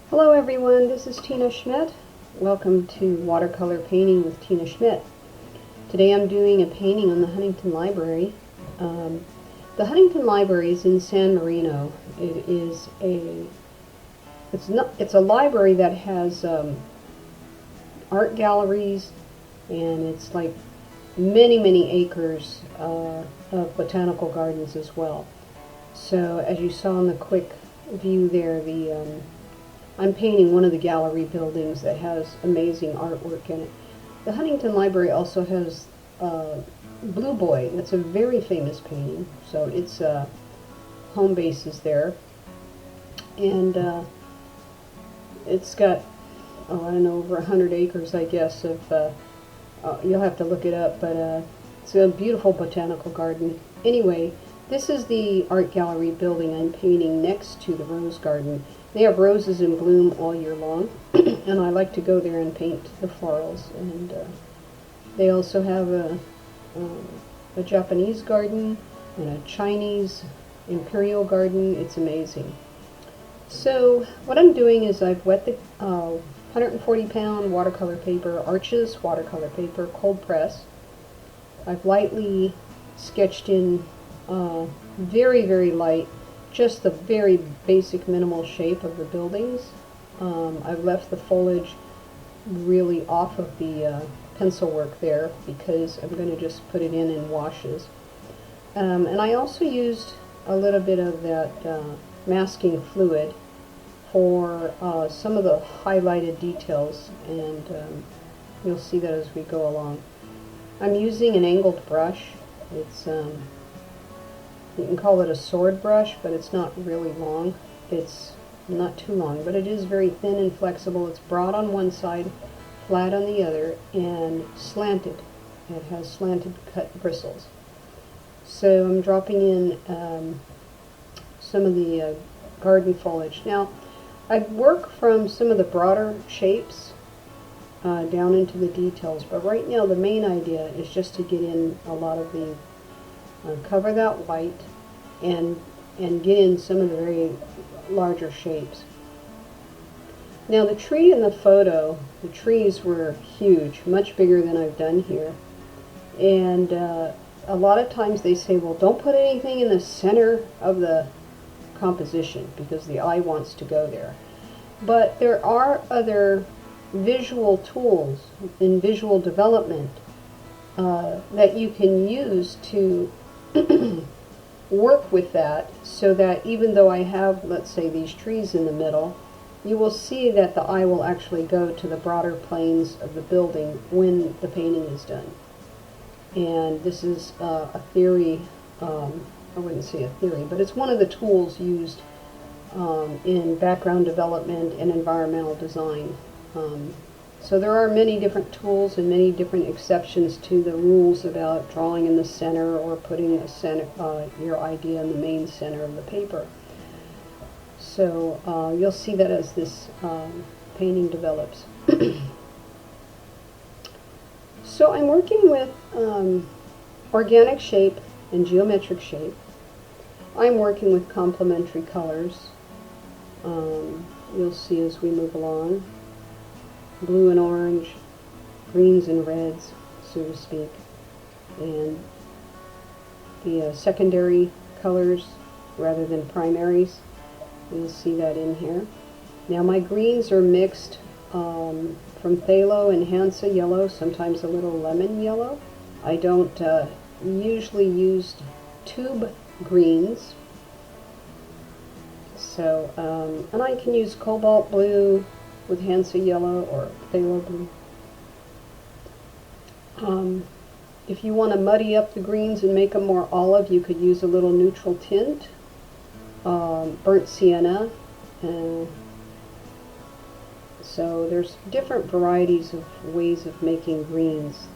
Hello everyone, this is Tina Schmidt. Welcome to Watercolor Painting with Tina Schmidt. Today I'm doing a painting on the Huntington Library. The Huntington Library is in San Marino. It's a library that has art galleries, and it's like many acres of botanical gardens as well. So as you saw in the quick view there, I'm painting one of the gallery buildings that has amazing artwork in it. The Huntington Library also has Blue Boy. That's a very famous painting. So its home base is there. And it's got, I don't know, over 100 acres, I guess, of, you'll have to look it up, but it's a beautiful botanical garden. Anyway, this is the art gallery building I'm painting next to the rose garden. They have roses in bloom all year long, and I like to go there and paint the florals. And they also have a Japanese garden and a Chinese imperial garden. It's amazing. So what I'm doing is I've wet the 140-pound watercolor paper, Arches watercolor paper, cold press. I've lightly sketched in very light, just the very basic minimal shape of the buildings. I've left the foliage really off of the pencil work there because I'm going to just put it in washes. And I also used a little bit of that masking fluid for some of the highlighted details, and you'll see that as we go along. I'm using an angled brush. It's you can call it a sword brush, but it's not really long. It's not too long, but it is very thin and flexible. It's broad on one side, flat on the other, and slanted. It has slanted cut bristles. So I'm dropping in some of the garden foliage. Now, I work from some of the broader shapes down into the details, but right now the main idea is just to get in a lot of the cover that white and get in some of the very larger shapes. Now the tree in the photo, the trees were huge, much bigger than I've done here, and a lot of times they say, well, don't put anything in the center of the composition because the eye wants to go there. But there are other visual tools in visual development that you can use to work with that, so that even though I have, let's say, these trees in the middle, you will see that the eye will actually go to the broader planes of the building when the painting is done. And this is a theory, I wouldn't say a theory, but it's one of the tools used in background development and environmental design. So there are many different tools and many different exceptions to the rules about drawing in the center or putting the center, your idea in the main center of the paper. So you'll see that as this painting develops. So I'm working with organic shape and geometric shape. I'm working with complementary colors. You'll see as we move along. Blue and orange, greens and reds, so to speak, and the secondary colors rather than primaries. You'll see that in here. Now my greens are mixed from Pthalo and Hansa yellow, sometimes a little lemon yellow. I don't usually use tube greens. So, and I can use cobalt blue with Hansa yellow or Pthalo blue. If you want to muddy up the greens and make them more olive, you could use a little neutral tint, burnt sienna. So there's different varieties of ways of making greens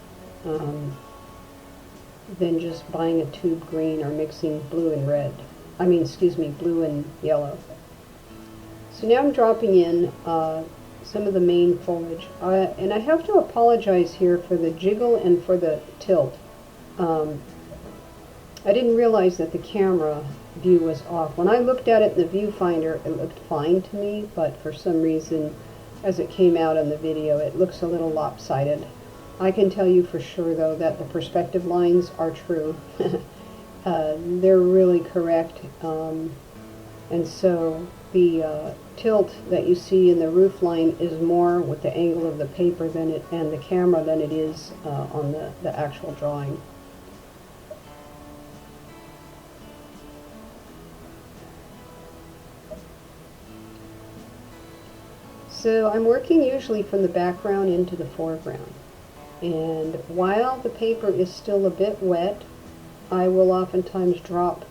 than just buying a tube green or mixing blue and red. I mean, excuse me, blue and yellow. So now I'm dropping in some of the main foliage. And I have to apologize here for the jiggle and for the tilt. I didn't realize that the camera view was off. When I looked at it in the viewfinder, it looked fine to me, but for some reason, as it came out in the video, it looks a little lopsided. I can tell you for sure, though, that the perspective lines are true. They're really correct, and so the tilt that you see in the roof line is more with the angle of the paper than it and the camera than it is on the actual drawing. So I'm working usually from the background into the foreground, and while the paper is still a bit wet, I will oftentimes drop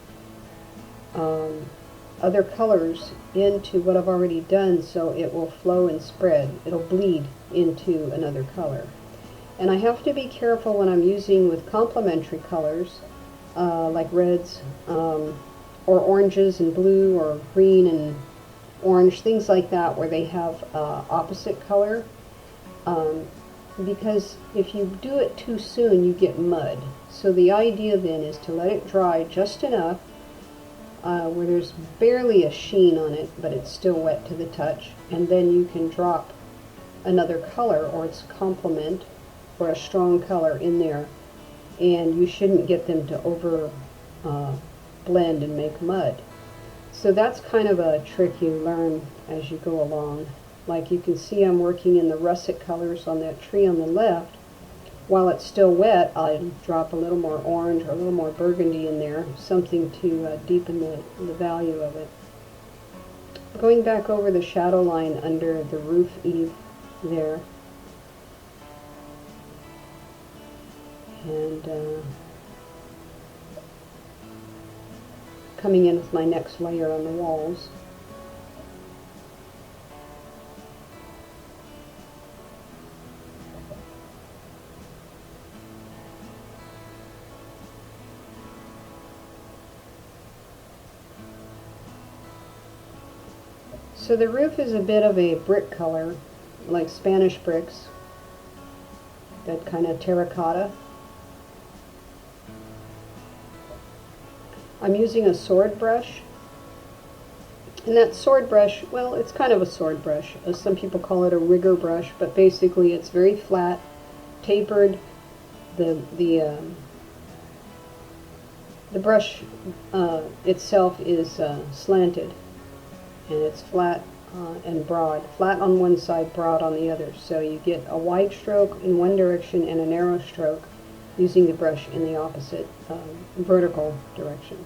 other colors into what I've already done, so it will flow and spread. It'll bleed into another color. And I have to be careful when I'm using with complementary colors, like reds, or oranges and blue, or green and orange, things like that, where they have opposite color. Because if you do it too soon, you get mud. So the idea then is to let it dry just enough where there's barely a sheen on it, but it's still wet to the touch, and then you can drop another color or its complement or a strong color in there, and you shouldn't get them to over blend and make mud. So that's kind of a trick you learn as you go along. Like you can see, I'm working in the russet colors on that tree on the left. While it's still wet, I drop a little more orange or a little more burgundy in there, something to deepen the value of it. Going back over the shadow line under the roof eave there. And coming in with my next layer on the walls. So the roof is a bit of a brick color, like Spanish bricks, that kind of terracotta. I'm using a sword brush, and that sword brush, well, it's kind of a sword brush. Some people call it a rigger brush, but basically it's very flat, tapered. The brush itself is slanted, and it's flat and broad. Flat on one side, broad on the other. So you get a wide stroke in one direction and a narrow stroke using the brush in the opposite vertical direction.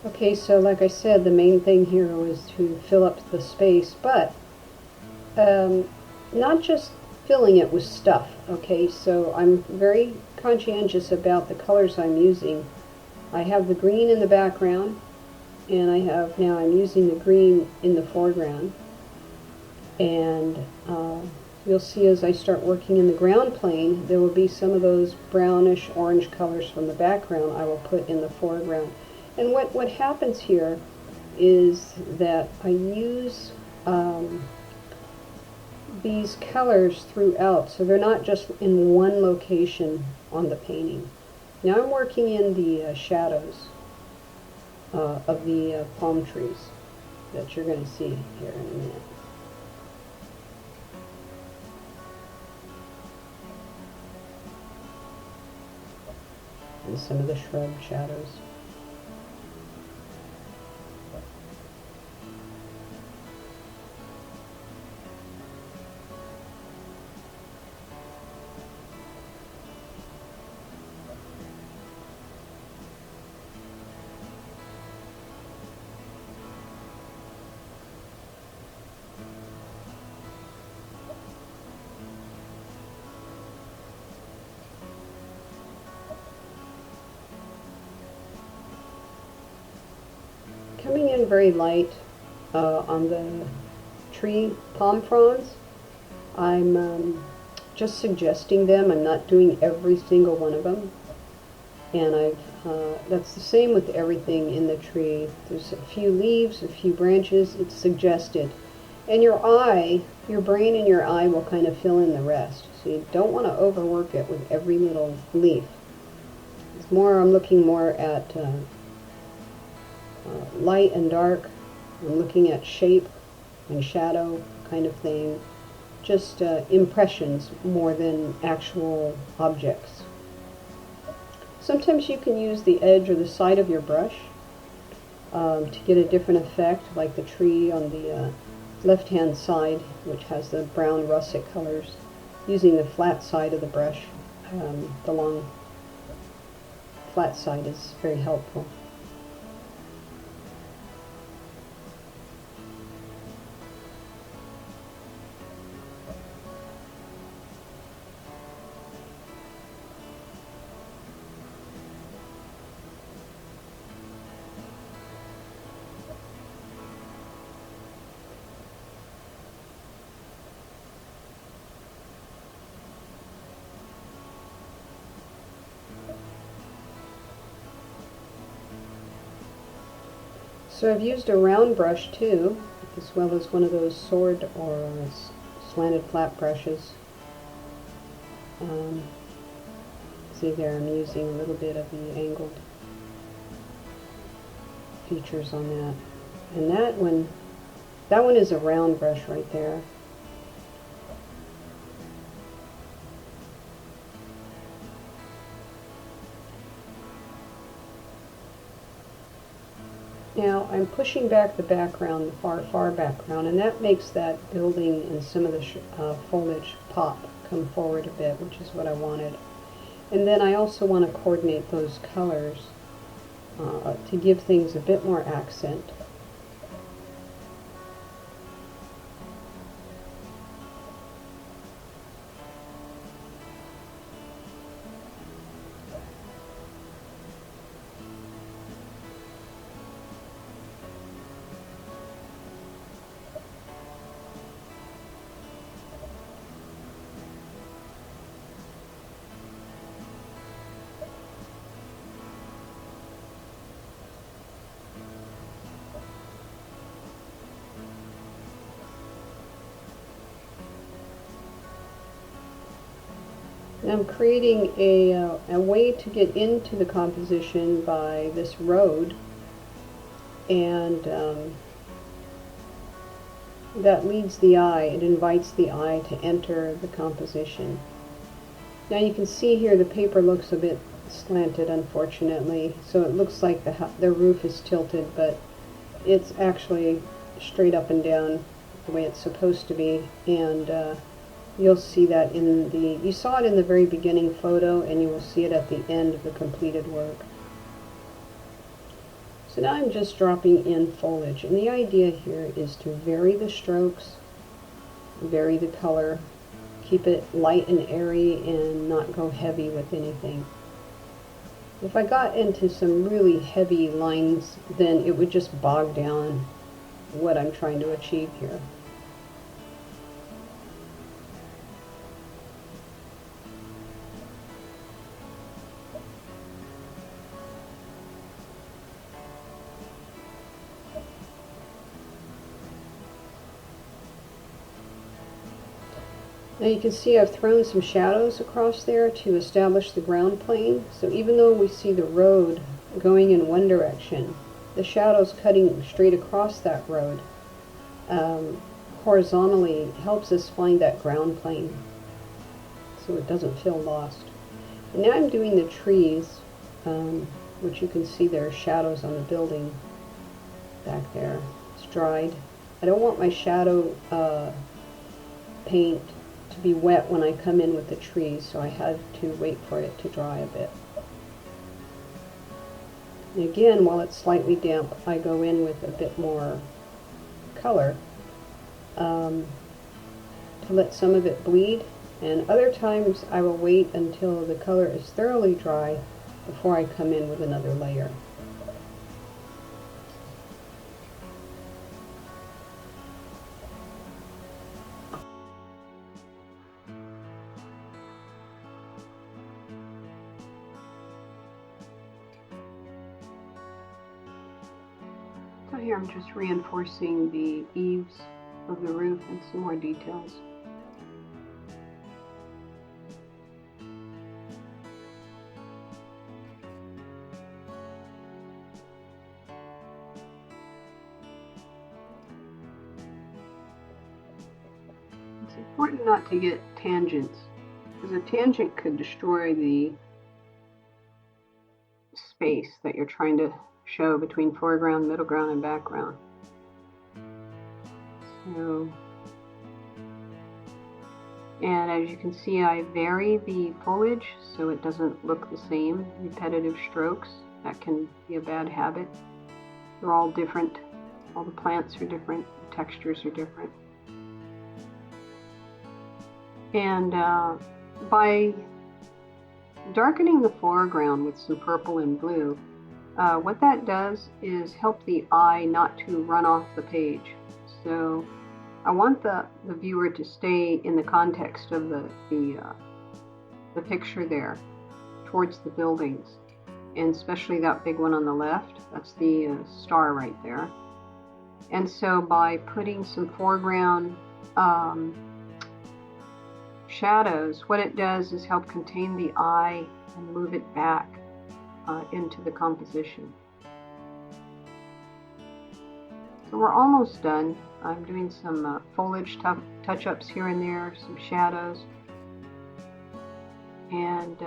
Okay, so like I said, the main thing here was to fill up the space, but not just filling it with stuff. Okay, so I'm very conscientious about the colors I'm using. I have the green in the background, and now I'm using the green in the foreground, and you'll see as I start working in the ground plane, there will be some of those brownish orange colors from the background I will put in the foreground. And what happens here is that I use these colors throughout, so they're not just in one location on the painting. Now I'm working in the shadows of the palm trees that you're going to see here in a minute. And some of the shrub shadows. Coming in very light on the tree palm fronds. I'm just suggesting them. I'm not doing every single one of them. And that's the same with everything in the tree. There's a few leaves, a few branches. It's suggested. And your eye, your brain and your eye will kind of fill in the rest. So you don't want to overwork it with every little leaf. It's more, I'm looking more at light and dark. I'm looking at shape and shadow kind of thing. Just impressions more than actual objects. Sometimes you can use the edge or the side of your brush to get a different effect, like the tree on the left-hand side, which has the brown russet colors, using the flat side of the brush. The long flat side is very helpful. So I've used a round brush too, as well as one of those sword or slanted flat brushes. See there, I'm using a little bit of the angled features on that. And that one is a round brush right there. Now I'm pushing back the background, the far background, and that makes that building and some of the foliage pop, come forward a bit, which is what I wanted. And then I also want to coordinate those colors to give things a bit more accent. I'm creating a way to get into the composition by this road, and that leads the eye, it invites the eye to enter the composition. Now you can see here the paper looks a bit slanted, unfortunately, so it looks like the roof is tilted, but it's actually straight up and down the way it's supposed to be. And you'll see that you saw it in the very beginning photo, and you will see it at the end of the completed work. So now I'm just dropping in foliage, and the idea here is to vary the strokes, vary the color, keep it light and airy, and not go heavy with anything. If I got into some really heavy lines, then it would just bog down what I'm trying to achieve here. Now you can see I've thrown some shadows across there to establish the ground plane. So even though we see the road going in one direction, the shadows cutting straight across that road horizontally helps us find that ground plane so it doesn't feel lost. And now I'm doing the trees, which you can see there are shadows on the building back there. It's dried. I don't want my shadow paint to be wet when I come in with the trees, so I had to wait for it to dry a bit. And again, while it's slightly damp, I go in with a bit more color to let some of it bleed, and other times I will wait until the color is thoroughly dry before I come in with another layer. So here I'm just reinforcing the eaves of the roof and some more details. It's important not to get tangents, because a tangent could destroy the space that you're trying to show between foreground, middle ground, and background. So, and as you can see, I vary the foliage so it doesn't look the same. Repetitive strokes, that can be a bad habit. They're all different. All the plants are different. The textures are different. And by darkening the foreground with some purple and blue, what that does is help the eye not to run off the page. So I want the viewer to stay in the context of the picture there, towards the buildings, and especially that big one on the left. That's the star right there. And so by putting some foreground shadows, what it does is help contain the eye and move it back into the composition. So we're almost done. I'm doing some foliage touch-ups here and there, some shadows, and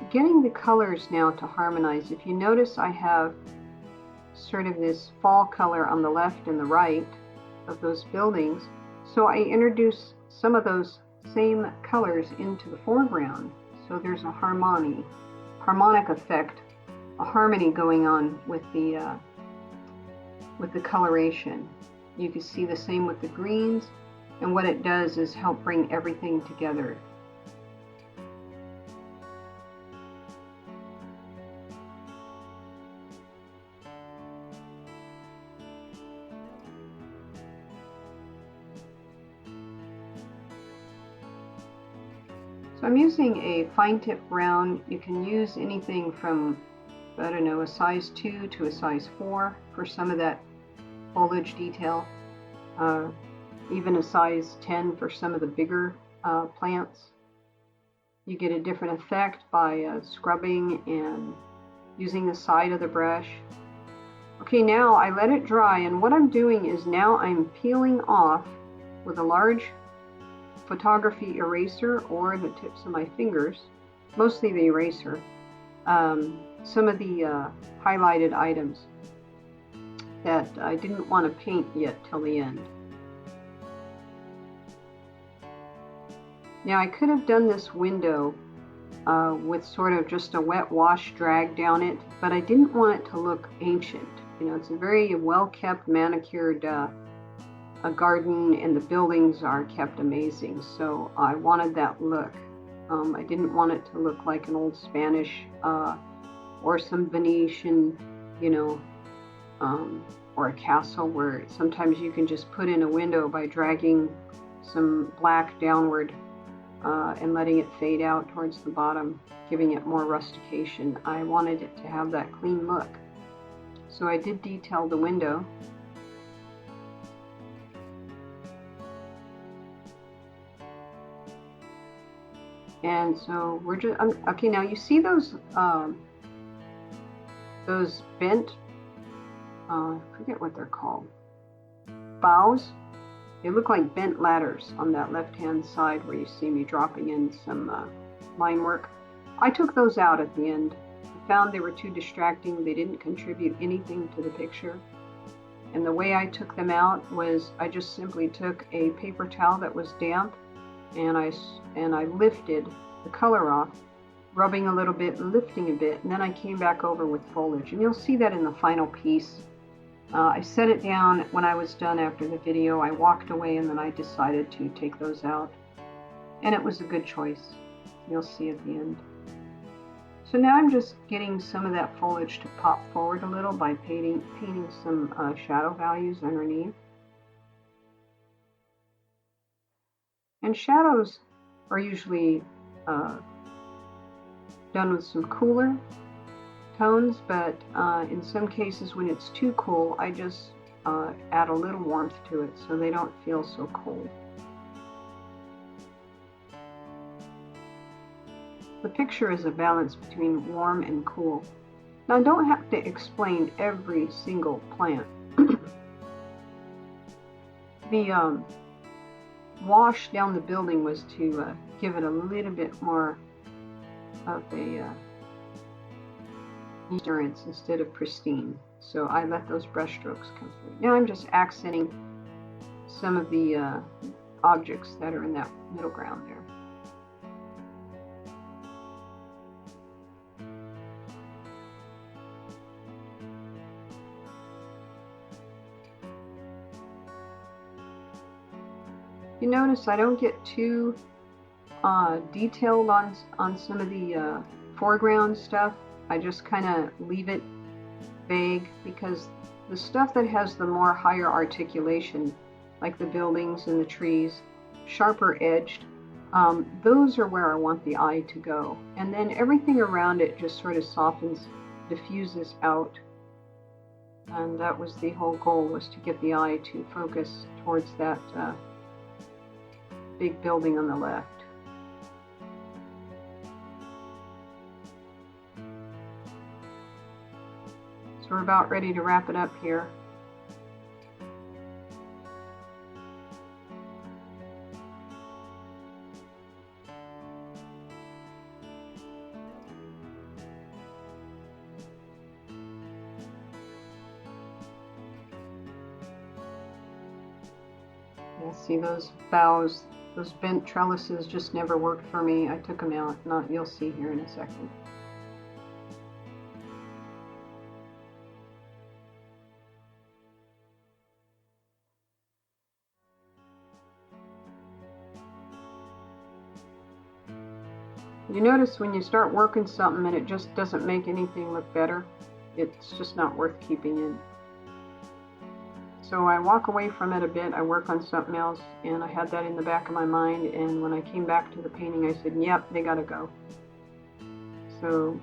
getting the colors now to harmonize. If you notice, I have sort of this fall color on the left and the right of those buildings, so I introduce some of those same colors into the foreground, so there's a harmonic effect, a harmony going on with the coloration. You can see the same with the greens, and what it does is help bring everything together. So I'm using a fine tip round. You can use anything from, I don't know, a size 2 to a size 4 for some of that foliage detail. Even a size 10 for some of the bigger plants. You get a different effect by scrubbing and using the side of the brush. Okay, now I let it dry, and what I'm doing is now I'm peeling off with a large photography eraser or the tips of my fingers, mostly the eraser, some of the highlighted items that I didn't want to paint yet till the end. Now I could have done this window with sort of just a wet wash drag down it, but I didn't want it to look ancient. You know, it's a very well-kept, manicured a garden, and the buildings are kept amazing, so I wanted that look. I didn't want it to look like an old Spanish or some Venetian, you know, or a castle where sometimes you can just put in a window by dragging some black downward and letting it fade out towards the bottom, giving it more rustication. I wanted it to have that clean look. So I did detail the window. And so we're just, okay, now you see those bent, I forget what they're called, boughs? They look like bent ladders on that left-hand side where you see me dropping in some line work. I took those out at the end. I found they were too distracting. They didn't contribute anything to the picture. And the way I took them out was I just simply took a paper towel that was damp, and I lifted the color off, rubbing a little bit, lifting a bit, and then I came back over with foliage. And you'll see that in the final piece. I set it down when I was done after the video. I walked away, and then I decided to take those out. And it was a good choice. You'll see at the end. So now I'm just getting some of that foliage to pop forward a little by painting some shadow values underneath. And shadows are usually done with some cooler tones, but in some cases when it's too cool, I just add a little warmth to it so they don't feel so cold. The picture is a balance between warm and cool. Now I don't have to explain every single plant. The wash down the building was to give it a little bit more of a endurance instead of pristine. So I let those brush strokes come through. Now I'm just accenting some of the objects that are in that middle ground there. You notice I don't get too detailed on some of the foreground stuff. I just kind of leave it vague, because the stuff that has the more higher articulation, like the buildings and the trees, sharper edged, those are where I want the eye to go. And then everything around it just sort of softens, diffuses out. And that was the whole goal, was to get the eye to focus towards that big building on the left. So we're about ready to wrap it up here. Yeah, see those boughs, those bent trellises just never worked for me. I took them out. You'll see here in a second. You notice when you start working something and it just doesn't make anything look better, it's just not worth keeping in. So I walk away from it a bit, I work on something else, and I had that in the back of my mind, and when I came back to the painting I said, yep, they gotta go. So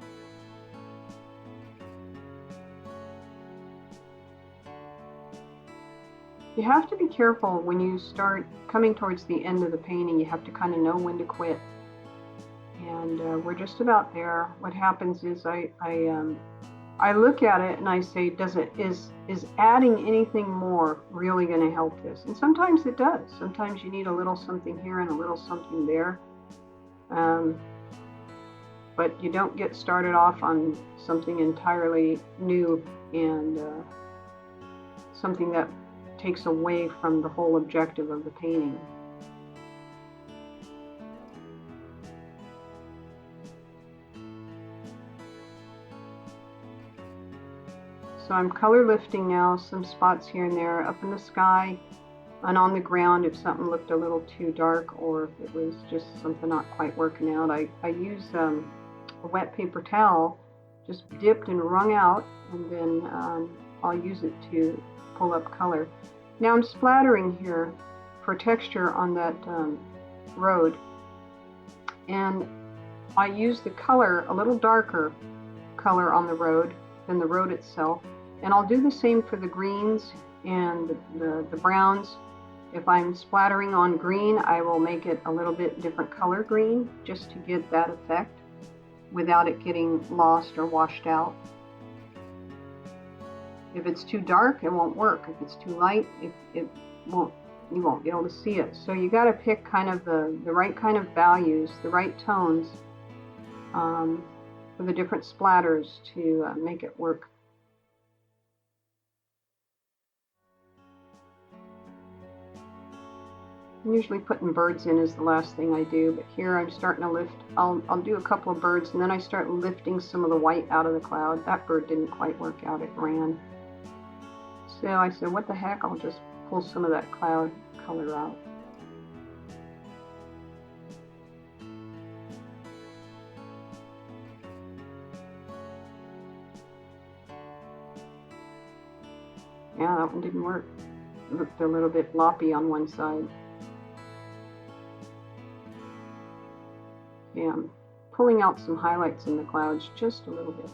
you have to be careful when you start coming towards the end of the painting. You have to kind of know when to quit. And we're just about there. What happens is I look at it and I say, is adding anything more really going to help this? And sometimes it does. Sometimes you need a little something here and a little something there. But you don't get started off on something entirely new and something that takes away from the whole objective of the painting. So I'm color lifting now, some spots here and there, up in the sky and on the ground if something looked a little too dark, or if it was just something not quite working out. I use a wet paper towel, just dipped and wrung out, and then I'll use it to pull up color. Now I'm splattering here for texture on that road, and I use the color, a little darker color on the road than the road itself. And I'll do the same for the greens and the browns. If I'm splattering on green, I will make it a little bit different color green, just to get that effect without it getting lost or washed out. If it's too dark, it won't work. If it's too light, you won't be able to see it. So you got to pick kind of the right kind of values, the right tones for the different splatters to make it work. Usually putting birds in is the last thing I do, but here I'm starting to lift. I'll do a couple of birds, and then I start lifting some of the white out of the cloud. That bird didn't quite work out, it ran. So I said, what the heck, I'll just pull some of that cloud color out. Yeah, that one didn't work. It looked a little bit loppy on one side. Yeah, I'm pulling out some highlights in the clouds just a little bit.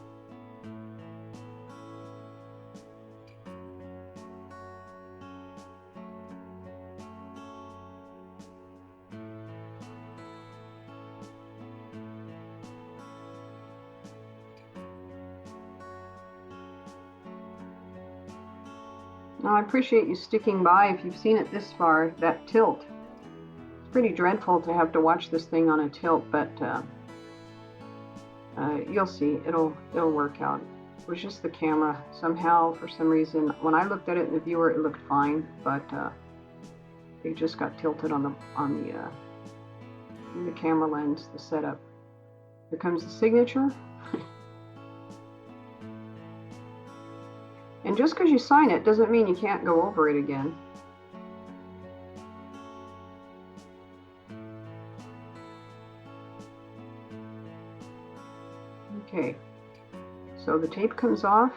Now, I appreciate you sticking by if you've seen it this far. That tilt. It's pretty dreadful to have to watch this thing on a tilt, but you'll see. It'll work out. It was just the camera. Somehow, for some reason, when I looked at it in the viewer, it looked fine, but it just got tilted on the camera lens, the setup. Here comes the signature. And just because you sign it doesn't mean you can't go over it again. Okay, so the tape comes off.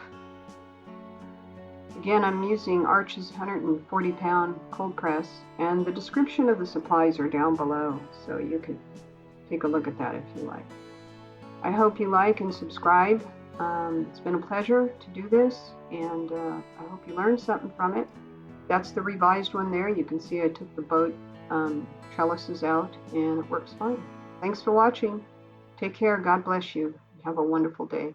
Again, I'm using Arch's 140-pound cold press, and the description of the supplies are down below, so you can take a look at that if you like. I hope you like and subscribe. It's been a pleasure to do this, and I hope you learned something from it. That's the revised one there. You can see I took the boat trellises out, and it works fine. Thanks for watching. Take care. God bless you. Have a wonderful day.